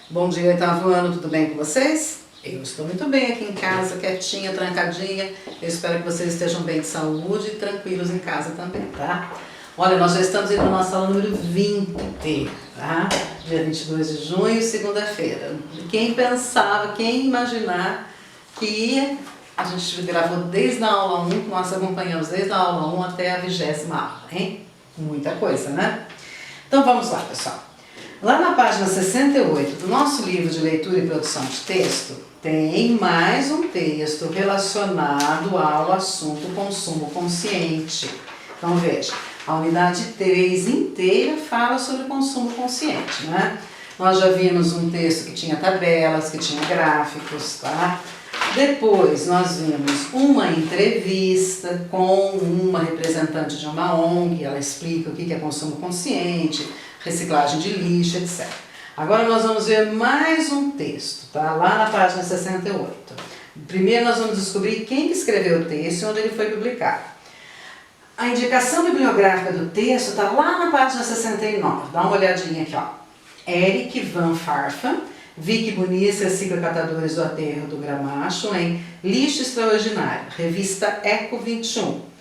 Bom dia, oitavo ano, tudo bem com vocês? Eu estou muito bem aqui em casa, quietinha, trancadinha. Eu espero que vocês estejam bem de saúde e tranquilos em casa também, tá? Olha, nós já estamos indo na nossa aula número 20, tá? Dia 22 de junho, segunda-feira. Quem pensava, quem imaginar que a gente gravou desde a aula 1, nós acompanhamos desde a aula 1 até a 20ª aula, hein? Muita coisa, né? Então vamos lá, pessoal. Lá na página 68 do nosso livro de leitura e produção de texto, tem mais um texto relacionado ao assunto consumo consciente. Então veja, a unidade 3 inteira fala sobre consumo consciente, né? Nós já vimos um texto que tinha tabelas, que tinha gráficos, tá? Depois nós vimos uma entrevista com uma representante de uma ONG, ela explica o que é consumo consciente, reciclagem de lixo, etc. Agora nós vamos ver mais um texto, tá? Lá na página 68. Primeiro nós vamos descobrir quem escreveu o texto e onde ele foi publicado. A indicação bibliográfica do texto está lá na página 69. Dá uma olhadinha aqui, ó. Eric Van Farfan, Vicky Muniz, Recicla Catadores do Aterro do Gramacho, em Lixo Extraordinário, revista Eco 21.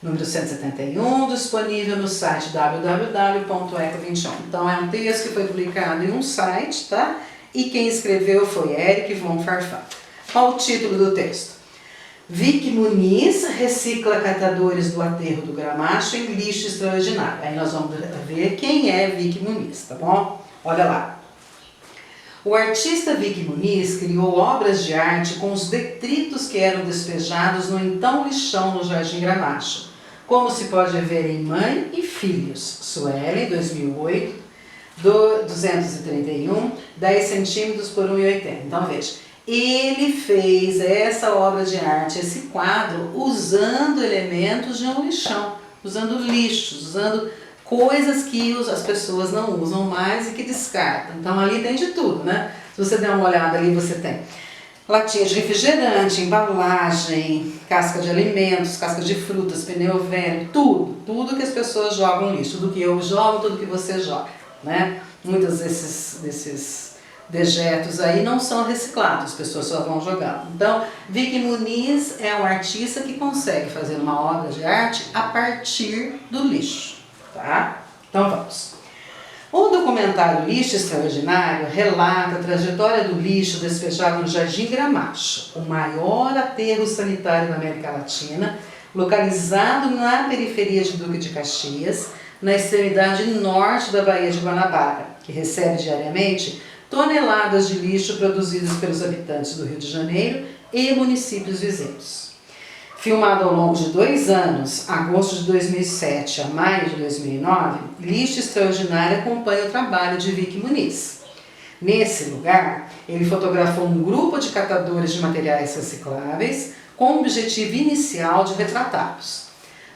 Número 171, disponível no site www.eco21. Então é um texto que foi publicado em um site, tá? E quem escreveu foi Eric Van Farfan. Qual o título do texto? Vicky Muniz recicla catadores do aterro do Gramacho em lixo extraordinário. Aí nós vamos ver quem é Vicky Muniz, tá bom? Olha lá. O artista Vicky Muniz criou obras de arte com os detritos que eram despejados no então lixão no Jardim Gramacho, como se pode ver em Mãe e Filhos, Suelen, 2008, 231, 10 centímetros por 1,80. Então veja, ele fez essa obra de arte, esse quadro, usando elementos de um lixão, usando lixos, usando coisas que as pessoas não usam mais e que descartam. Então ali tem de tudo, né? Se você der uma olhada ali, você tem latinha de refrigerante, embalagem, casca de alimentos, casca de frutas, pneu velho, tudo que as pessoas jogam lixo, tudo que eu jogo, tudo que você joga, né? Muitos desses dejetos aí não são reciclados, as pessoas só vão jogando. Então, Vicky Muniz é um artista que consegue fazer uma obra de arte a partir do lixo, tá? Então vamos. O documentário Lixo Extraordinário relata a trajetória do lixo despejado no Jardim Gramacho, o maior aterro sanitário da América Latina, localizado na periferia de Duque de Caxias, na extremidade norte da Baía de Guanabara, que recebe diariamente toneladas de lixo produzidos pelos habitantes do Rio de Janeiro e municípios vizinhos. Filmado ao longo de 2 anos, agosto de 2007 a maio de 2009, Lixo Extraordinário acompanha o trabalho de Vicky Muniz. Nesse lugar, ele fotografou um grupo de catadores de materiais recicláveis com o objetivo inicial de retratá-los.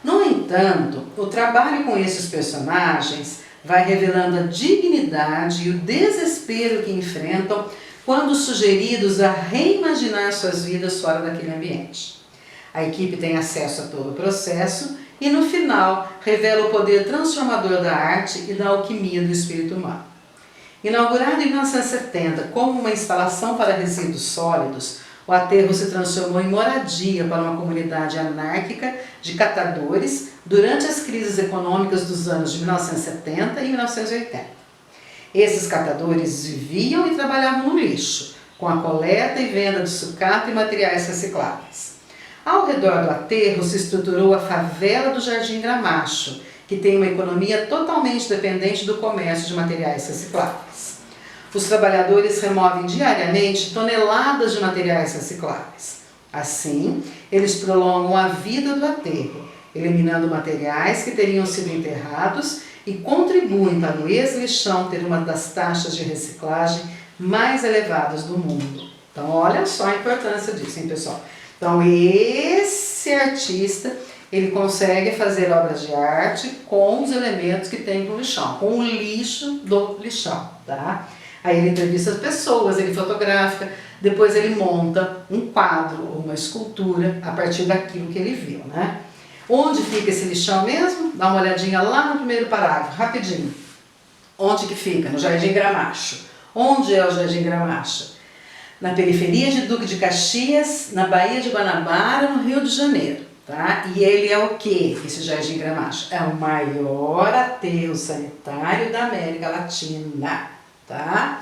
No entanto, o trabalho com esses personagens vai revelando a dignidade e o desespero que enfrentam quando sugeridos a reimaginar suas vidas fora daquele ambiente. A equipe tem acesso a todo o processo e, no final, revela o poder transformador da arte e da alquimia do espírito humano. Inaugurado em 1970 como uma instalação para resíduos sólidos, o aterro se transformou em moradia para uma comunidade anárquica de catadores durante as crises econômicas dos anos de 1970 e 1980. Esses catadores viviam e trabalhavam no lixo, com a coleta e venda de sucata e materiais recicláveis. Ao redor do aterro se estruturou a favela do Jardim Gramacho, que tem uma economia totalmente dependente do comércio de materiais recicláveis. Os trabalhadores removem diariamente toneladas de materiais recicláveis. Assim, eles prolongam a vida do aterro, eliminando materiais que teriam sido enterrados e contribuem para o ex-lixão ter uma das taxas de reciclagem mais elevadas do mundo. Então, olha só a importância disso, hein, pessoal? Então, esse artista, ele consegue fazer obras de arte com os elementos que tem no lixão, com o lixo do lixão, tá? Aí ele entrevista as pessoas, ele fotografa, depois ele monta um quadro ou uma escultura a partir daquilo que ele viu, né? Onde fica esse lixão mesmo? Dá uma olhadinha lá no primeiro parágrafo, rapidinho. Onde que fica? No Jardim Gramacho. Onde é o Jardim Gramacho? Na periferia de Duque de Caxias, na Baía de Guanabara, no Rio de Janeiro. Tá? E ele é o que, esse Jardim Gramacho? É o maior aterro sanitário da América Latina. Tá?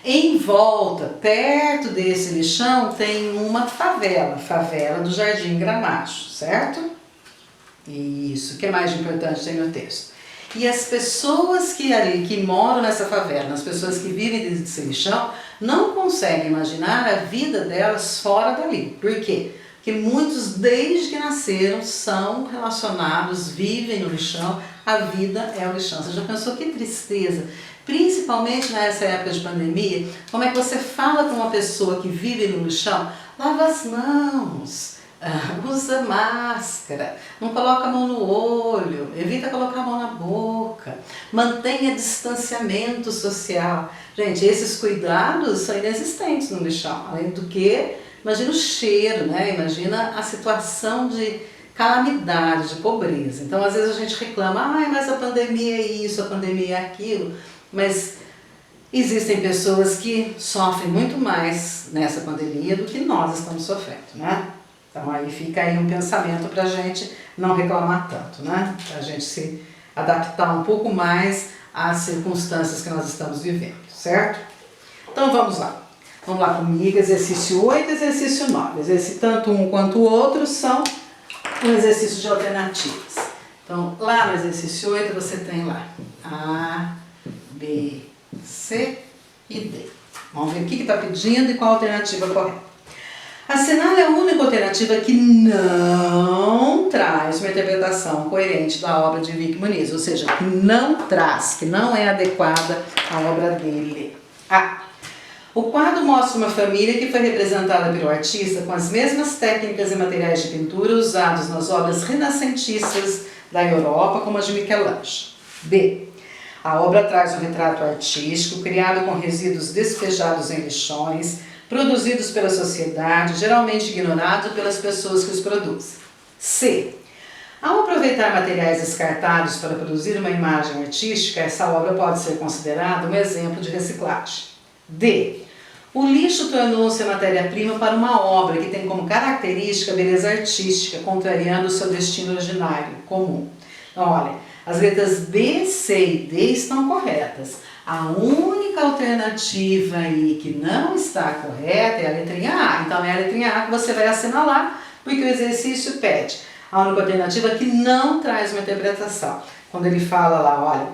Em volta, perto desse lixão, tem uma favela, favela do Jardim Gramacho, certo? Isso, o que é mais importante tem no texto? E as pessoas que moram nessa favela, as pessoas que vivem desse lixão, não conseguem imaginar a vida delas fora dali. Por quê? Porque muitos, desde que nasceram, são relacionados, vivem no lixão, a vida é o lixão. Você já pensou que tristeza? Principalmente nessa época de pandemia, como é que você fala com uma pessoa que vive no lixão? Lava as mãos, usa máscara, não coloca a mão no olho, evita colocar a mão na boca, mantenha distanciamento social. Gente, esses cuidados são inexistentes no lixão, além do que, imagina o cheiro, né? Imagina a situação de calamidade, de pobreza. Então, às vezes a gente reclama, mas a pandemia é isso, a pandemia é aquilo, mas existem pessoas que sofrem muito mais nessa pandemia do que nós estamos sofrendo, né? Então aí fica aí um pensamento para a gente não reclamar tanto, né? Para a gente se adaptar um pouco mais às circunstâncias que nós estamos vivendo, certo? Então vamos lá. Vamos lá comigo, exercício 8 e exercício 9. Tanto um quanto o outro são um exercício de alternativas. Então lá no exercício 8 você tem lá A, B, C e D. Vamos ver o que está pedindo e qual a alternativa correta. Assinale a única alternativa que não traz uma interpretação coerente da obra de Henrique Muniz, ou seja, que não traz, que não é adequada à obra dele. A. O quadro mostra uma família que foi representada pelo artista com as mesmas técnicas e materiais de pintura usados nas obras renascentistas da Europa, como as de Michelangelo. B. A obra traz um retrato artístico criado com resíduos despejados em lixões, produzidos pela sociedade, geralmente ignorados pelas pessoas que os produzem. C. Ao aproveitar materiais descartados para produzir uma imagem artística, essa obra pode ser considerada um exemplo de reciclagem. D. O lixo tornou-se a matéria-prima para uma obra que tem como característica a beleza artística, contrariando o seu destino originário, comum. Então, olha, as letras B, C e D estão corretas. A única alternativa aí que não está correta é a letrinha A. Então é a letrinha A que você vai assinalar, porque o exercício pede. A única alternativa que não traz uma interpretação. Quando ele fala lá, olha,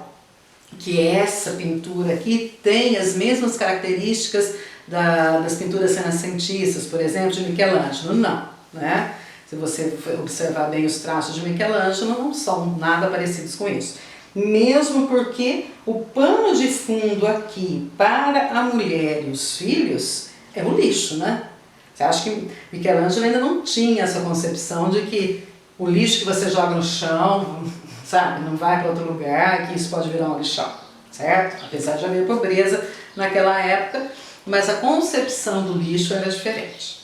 que essa pintura aqui tem as mesmas características das pinturas renascentistas, por exemplo, de Michelangelo. Não, né? Se você observar bem os traços de Michelangelo, não são nada parecidos com isso. Mesmo porque o pano de fundo aqui para a mulher e os filhos é o lixo, né? Você acha que Michelangelo ainda não tinha essa concepção de que o lixo que você joga no chão, sabe, não vai para outro lugar, que isso pode virar um lixão, certo? Apesar de haver pobreza naquela época, mas a concepção do lixo era diferente.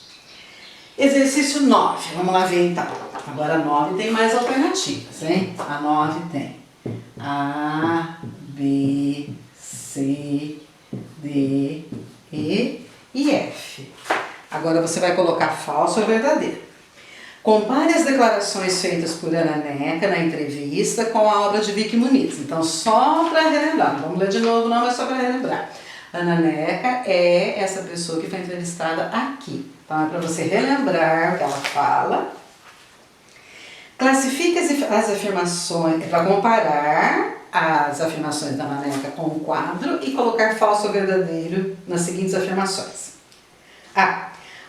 Exercício 9, vamos lá ver então. Agora a 9 tem mais alternativas, hein? A 9 tem A, B, C, D, E e F. Agora você vai colocar falso ou verdadeiro. Compare as declarações feitas por Ana Neca na entrevista com a obra de Henrique Muniz. Então, só para relembrar, não vamos ler de novo não, mas só para relembrar. Ana Neca é essa pessoa que foi entrevistada aqui. Então, é para você relembrar o que ela fala. Classifique as afirmações, para comparar as afirmações da Ana Neca com o quadro e colocar falso ou verdadeiro nas seguintes afirmações.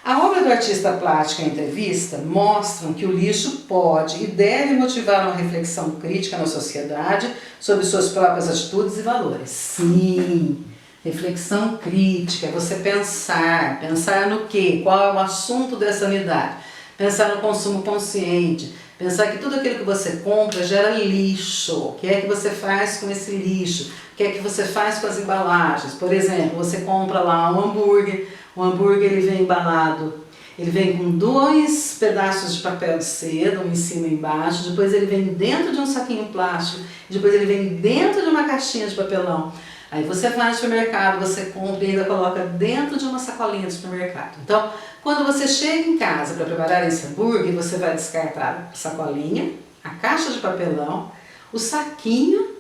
A obra do artista plástico e a entrevista mostram que o lixo pode e deve motivar uma reflexão crítica na sociedade sobre suas próprias atitudes e valores. Sim, reflexão crítica é você pensar no quê? Qual é o assunto dessa unidade? Pensar no consumo consciente, pensar que tudo aquilo que você compra gera lixo. O que é que você faz com esse lixo? O que é que você faz com as embalagens? Por exemplo, você compra lá um hambúrguer, o hambúrguer ele vem embalado, ele vem com 2 pedaços de papel de seda, um em cima e embaixo, depois ele vem dentro de um saquinho plástico, depois ele vem dentro de uma caixinha de papelão. Aí você vai no supermercado, você compra e ainda coloca dentro de uma sacolinha do supermercado. Então, quando você chega em casa para preparar esse hambúrguer, você vai descartar a sacolinha, a caixa de papelão, o saquinho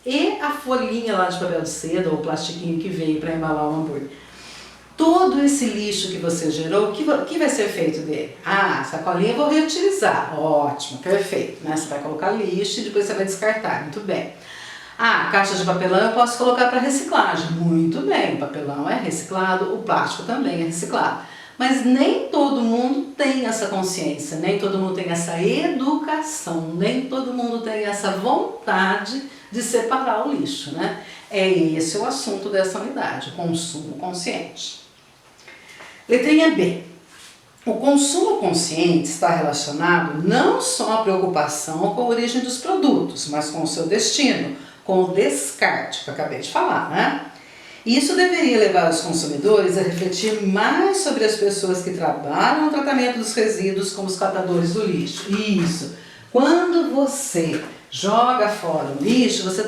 e a folhinha lá de papel de seda ou o plastiquinho que veio para embalar o hambúrguer. Todo esse lixo que você gerou, o que vai ser feito dele? Ah, a sacolinha eu vou reutilizar. Ótimo, perfeito. Né? Você vai colocar lixo e depois você vai descartar. Muito bem. Ah, caixa de papelão eu posso colocar para reciclagem. Muito bem, o papelão é reciclado, o plástico também é reciclado. Mas nem todo mundo tem essa consciência, nem todo mundo tem essa educação, nem todo mundo tem essa vontade de separar o lixo, né? É esse o assunto dessa unidade, o consumo consciente. Letrinha B. O consumo consciente está relacionado não só à preocupação com a origem dos produtos, mas com o seu destino, com o descarte, que eu acabei de falar, né? Isso deveria levar os consumidores a refletir mais sobre as pessoas que trabalham no tratamento dos resíduos como os catadores do lixo. Isso. Quando você joga fora o lixo, você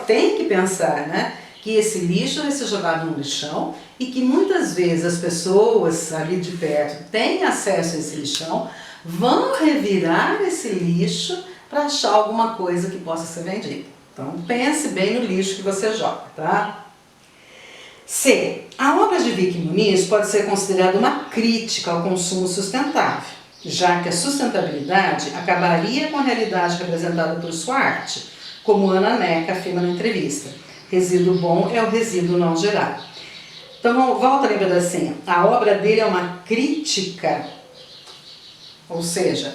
tem que pensar, né, que esse lixo vai ser jogado no lixão e que muitas vezes as pessoas ali de perto têm acesso a esse lixão, vão revirar esse lixo para achar alguma coisa que possa ser vendida. Então pense bem no lixo que você joga, tá? C. A obra de Vicky Muniz pode ser considerada uma crítica ao consumo sustentável, já que a sustentabilidade acabaria com a realidade representada por sua arte, como Ana Neca afirma na entrevista. Resíduo bom é o resíduo não gerado. Então, volta a lembrar assim, a obra dele é uma crítica, ou seja,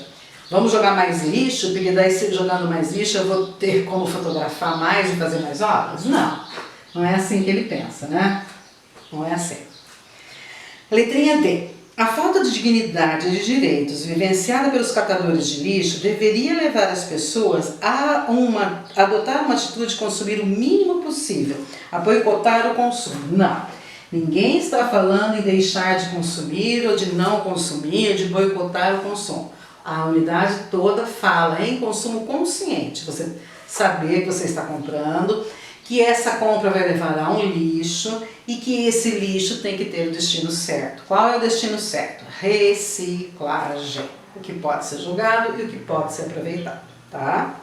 vamos jogar mais lixo, porque daí se jogando mais lixo eu vou ter como fotografar mais e fazer mais obras? Não, não é assim que ele pensa, né? Não é assim. Letrinha D. A falta de dignidade e de direitos vivenciada pelos catadores de lixo deveria levar as pessoas a adotar uma atitude de consumir o mínimo possível, a boicotar o consumo. Não, ninguém está falando em deixar de consumir ou de não consumir, de boicotar o consumo. A unidade toda fala em consumo consciente, você saber que você está comprando, que essa compra vai levar a um lixo e que esse lixo tem que ter o destino certo. Qual é o destino certo? Reciclagem. O que pode ser jogado e o que pode ser aproveitado, tá?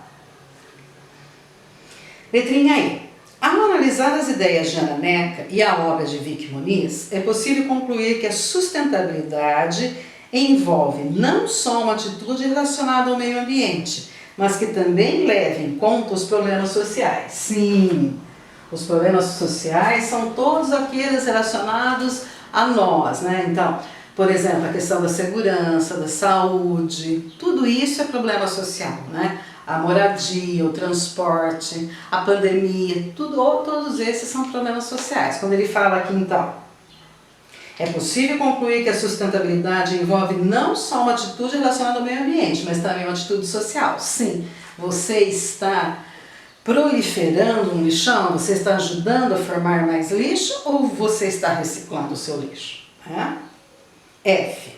Letrinha E. Ao analisar as ideias de Ana Neca e a obra de Vicky Muniz, é possível concluir que a sustentabilidade envolve não só uma atitude relacionada ao meio ambiente, mas que também leva em conta os problemas sociais. Sim, os problemas sociais são todos aqueles relacionados a nós, né? Então, por exemplo, a questão da segurança, da saúde, tudo isso é problema social, né? A moradia, o transporte, a pandemia, todos esses são problemas sociais. Quando ele fala aqui, então, é possível concluir que a sustentabilidade envolve não só uma atitude relacionada ao meio ambiente, mas também uma atitude social. Sim, você está proliferando um lixão, você está ajudando a formar mais lixo ou você está reciclando o seu lixo? F.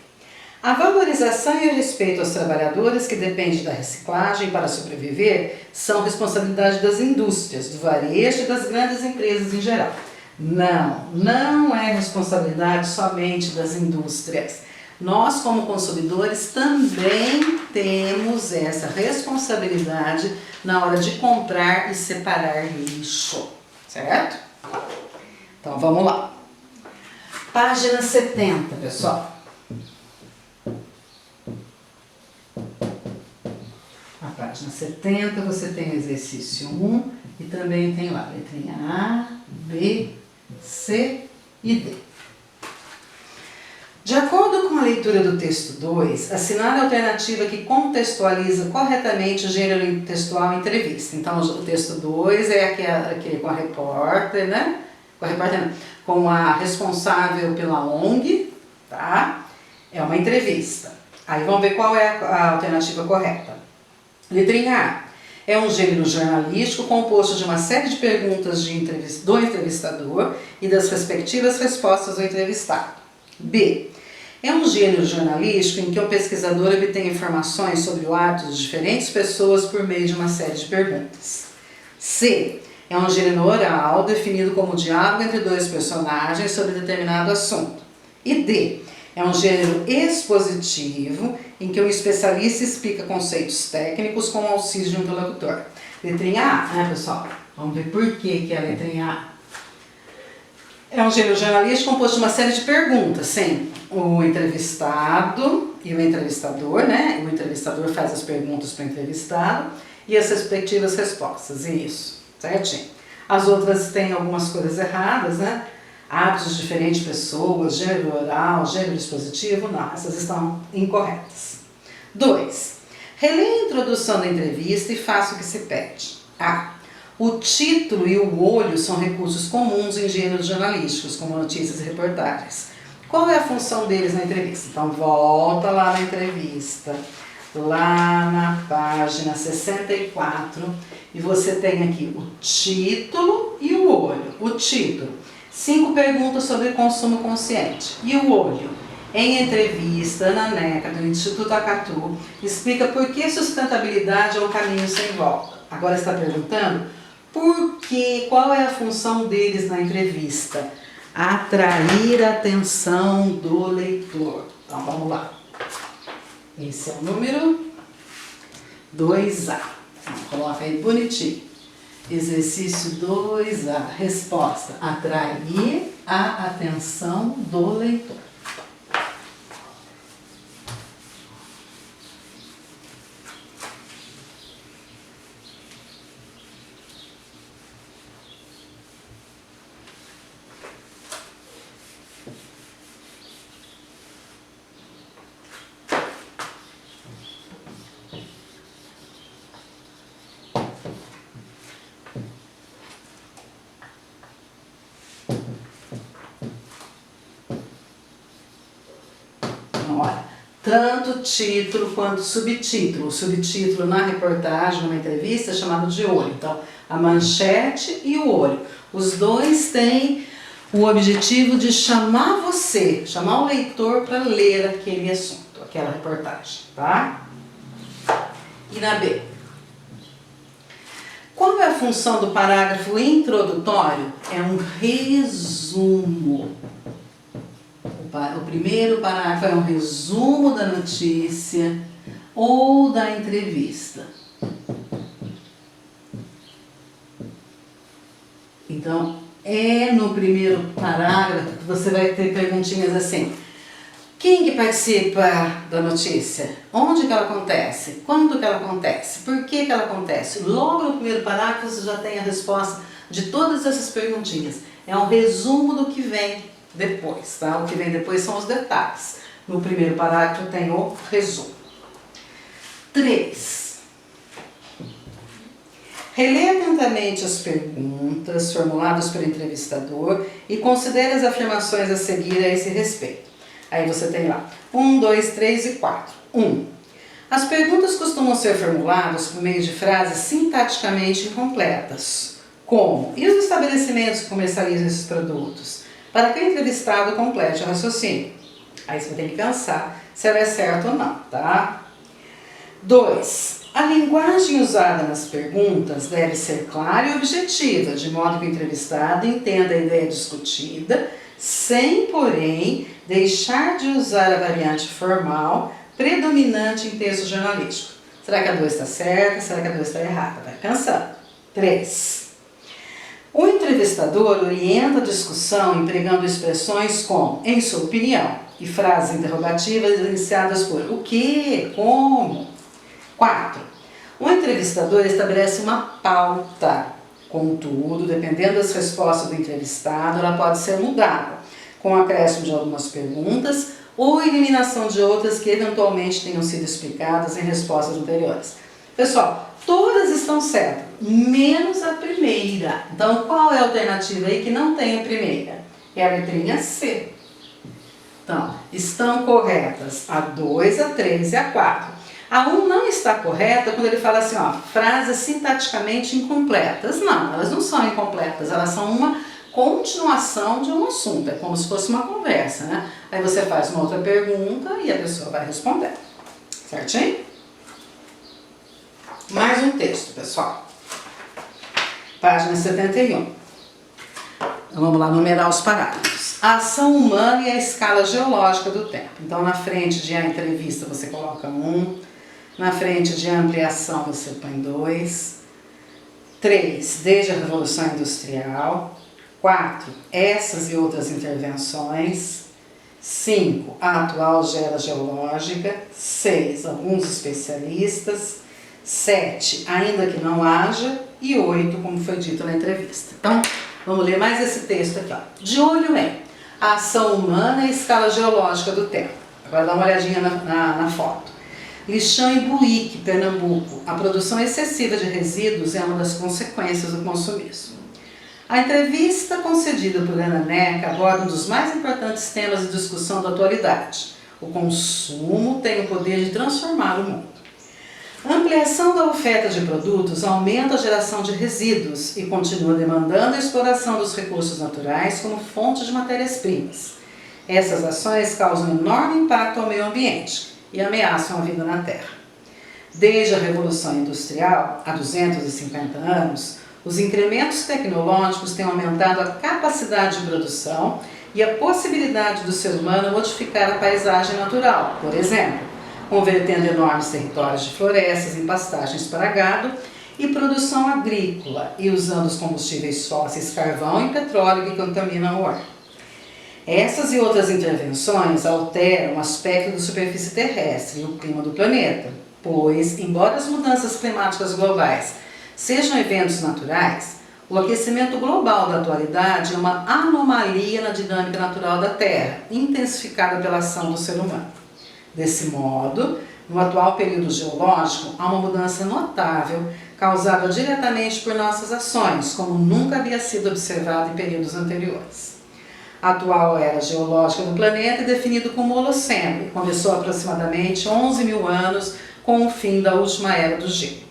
A valorização e o respeito aos trabalhadores que dependem da reciclagem para sobreviver são responsabilidade das indústrias, do varejo e das grandes empresas em geral. Não é responsabilidade somente das indústrias. Nós, como consumidores, também temos essa responsabilidade na hora de comprar e separar lixo, certo? Então, vamos lá. Página 70, pessoal. Na página 70 você tem o exercício 1 e também tem lá a letrinha A, B, C e D. De acordo com a leitura do texto 2, assinale a alternativa que contextualiza corretamente o gênero textual em entrevista. Então, o texto 2 é aquele com a repórter, né? Com a responsável pela ONG, tá? É uma entrevista. Aí vamos ver qual é a alternativa correta. Letrinha A. É um gênero jornalístico composto de uma série de perguntas do entrevistador e das respectivas respostas do entrevistado. B. É um gênero jornalístico em que o pesquisador obtém informações sobre o hábito de diferentes pessoas por meio de uma série de perguntas. C. É um gênero oral definido como diálogo entre dois personagens sobre determinado assunto. E D. É um gênero expositivo em que um especialista explica conceitos técnicos com o auxílio de um interlocutor. Letrinha A, né, pessoal? Vamos ver por que é a letrinha A. É um gênero jornalístico composto de uma série de perguntas, sim. O entrevistado e o entrevistador, né? O entrevistador faz as perguntas para o entrevistado e as respectivas respostas. Isso, certinho. As outras têm algumas coisas erradas, né? Hábitos de diferentes pessoas, gênero oral, gênero dispositivo, não, essas estão incorretas. 2. Releia a introdução da entrevista e faça o que se pede. A. O título e o olho são recursos comuns em gêneros jornalísticos, como notícias e reportagens. Qual é a função deles na entrevista? Então, volta lá na entrevista, lá na página 64, e você tem aqui o título e o olho. O título, 5 perguntas sobre consumo consciente. E o olho? Em entrevista, Ana Neca, do Instituto Acatu, explica por que sustentabilidade é um caminho sem volta. Agora está perguntando por que, qual é a função deles na entrevista? Atrair a atenção do leitor. Então vamos lá. Esse é o número 2A. Então, coloca aí bonitinho. Exercício 2A. Resposta: atrair a atenção do leitor. Olha, tanto título quanto subtítulo. O subtítulo na reportagem, numa entrevista, é chamado de olho. Então, a manchete e o olho. Os dois têm o objetivo de chamar você, chamar o leitor para ler aquele assunto, aquela reportagem, tá? E na B? Qual é a função do parágrafo introdutório? É um resumo. O primeiro parágrafo é um resumo da notícia ou da entrevista. Então, é no primeiro parágrafo que você vai ter perguntinhas assim: quem que participa da notícia? Onde que ela acontece? Quando que ela acontece? Por que que ela acontece? Logo no primeiro parágrafo você já tem a resposta de todas essas perguntinhas. É um resumo do que vem depois, tá? O que vem depois são os detalhes. No primeiro parágrafo tem o resumo. 3. Releia atentamente as perguntas formuladas pelo entrevistador e considere as afirmações a seguir a esse respeito. Aí você tem lá 1, 2, 3 e 4. 1. As perguntas costumam ser formuladas por meio de frases sintaticamente incompletas, como: e os estabelecimentos que comercializam esses produtos? Para que o entrevistado complete o raciocínio. Aí você vai ter que pensar se ela é certa ou não, tá? 2. A linguagem usada nas perguntas deve ser clara e objetiva, de modo que o entrevistado entenda a ideia discutida, sem, porém, deixar de usar a variante formal predominante em texto jornalístico. Será que a 2 está certa? Será que a 2 está errada? Vai pensando. 3. O entrevistador orienta a discussão empregando expressões como "em sua opinião" e frases interrogativas iniciadas por "o que?", "como?". 4. O entrevistador estabelece uma pauta. Contudo, dependendo das respostas do entrevistado, ela pode ser mudada, com o acréscimo de algumas perguntas ou eliminação de outras que eventualmente tenham sido explicadas em respostas anteriores. Pessoal, todas estão certas, menos a primeira. Então, qual é a alternativa aí que não tem a primeira? É a letrinha C. Então, estão corretas a 2, a 3 e a 4. A 1 não está correta quando ele fala assim, ó, frases sintaticamente incompletas. Não, elas não são incompletas, elas são uma continuação de um assunto. É como se fosse uma conversa, né? Aí você faz uma outra pergunta e a pessoa vai responder. Certinho? Mais um texto, pessoal. Página 71. Então, vamos lá numerar os parágrafos. A ação humana e a escala geológica do tempo. Então, na frente de a entrevista você coloca 1, na frente de a ampliação você põe 2, 3, desde a Revolução Industrial, 4, essas e outras intervenções, 5, a atual era geológica, 6, alguns especialistas, 7, ainda que não haja, e 8, como foi dito na entrevista. Então, vamos ler mais esse texto aqui. Ó. De olho em a ação humana e a escala geológica do tempo. Agora dá uma olhadinha na foto. Lixão em Buíque, Pernambuco. A produção excessiva de resíduos é uma das consequências do consumismo. A entrevista concedida por Ana Neca aborda um dos mais importantes temas de discussão da atualidade. O consumo tem o poder de transformar o mundo. A ampliação da oferta de produtos aumenta a geração de resíduos e continua demandando a exploração dos recursos naturais como fonte de matérias-primas. Essas ações causam enorme impacto ao meio ambiente e ameaçam a vida na Terra. Desde a Revolução Industrial, há 250 anos, os incrementos tecnológicos têm aumentado a capacidade de produção e a possibilidade do ser humano modificar a paisagem natural, por exemplo, convertendo enormes territórios de florestas em pastagens para gado e produção agrícola e usando os combustíveis fósseis carvão e petróleo que contaminam o ar. Essas e outras intervenções alteram o aspecto da superfície terrestre e o clima do planeta, pois, embora as mudanças climáticas globais sejam eventos naturais, o aquecimento global da atualidade é uma anomalia na dinâmica natural da Terra, intensificada pela ação do ser humano. Desse modo, no atual período geológico, há uma mudança notável causada diretamente por nossas ações, como nunca havia sido observado em períodos anteriores. A atual era geológica do planeta é definida como Holoceno e começou aproximadamente 11 mil anos com o fim da última era do gelo.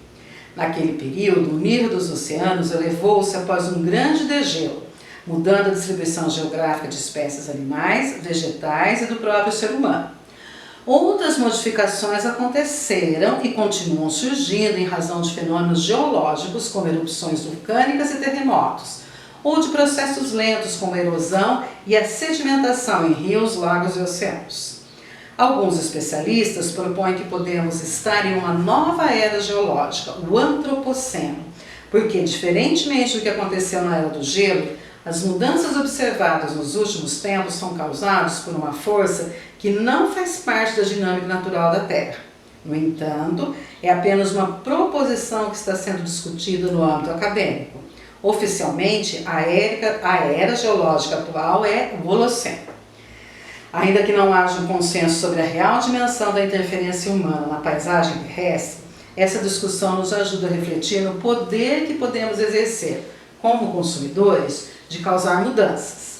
Naquele período, o nível dos oceanos elevou-se após um grande degelo, mudando a distribuição geográfica de espécies animais, vegetais e do próprio ser humano. Outras modificações aconteceram e continuam surgindo em razão de fenômenos geológicos como erupções vulcânicas e terremotos, ou de processos lentos como a erosão e a sedimentação em rios, lagos e oceanos. Alguns especialistas propõem que podemos estar em uma nova era geológica, o Antropoceno, porque, diferentemente do que aconteceu na Era do Gelo, as mudanças observadas nos últimos tempos são causadas por uma força que não faz parte da dinâmica natural da Terra. No entanto, é apenas uma proposição que está sendo discutida no âmbito acadêmico. Oficialmente, a era geológica atual é o Holoceno. Ainda que não haja um consenso sobre a real dimensão da interferência humana na paisagem terrestre, essa discussão nos ajuda a refletir no poder que podemos exercer, como consumidores, de causar mudanças.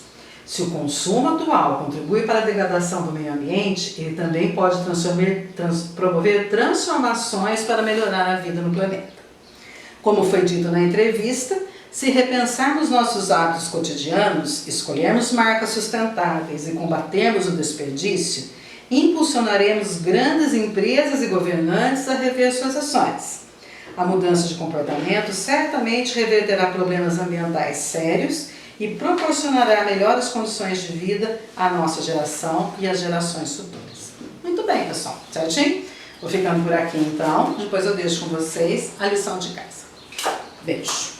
Se o consumo atual contribui para a degradação do meio ambiente, ele também pode promover transformações para melhorar a vida no planeta. Como foi dito na entrevista, se repensarmos nossos hábitos cotidianos, escolhermos marcas sustentáveis e combatermos o desperdício, impulsionaremos grandes empresas e governantes a rever suas ações. A mudança de comportamento certamente reverterá problemas ambientais sérios e proporcionará melhores condições de vida à nossa geração e às gerações futuras. Muito bem, pessoal, certinho? Vou ficando por aqui então, depois eu deixo com vocês a lição de casa. Beijo!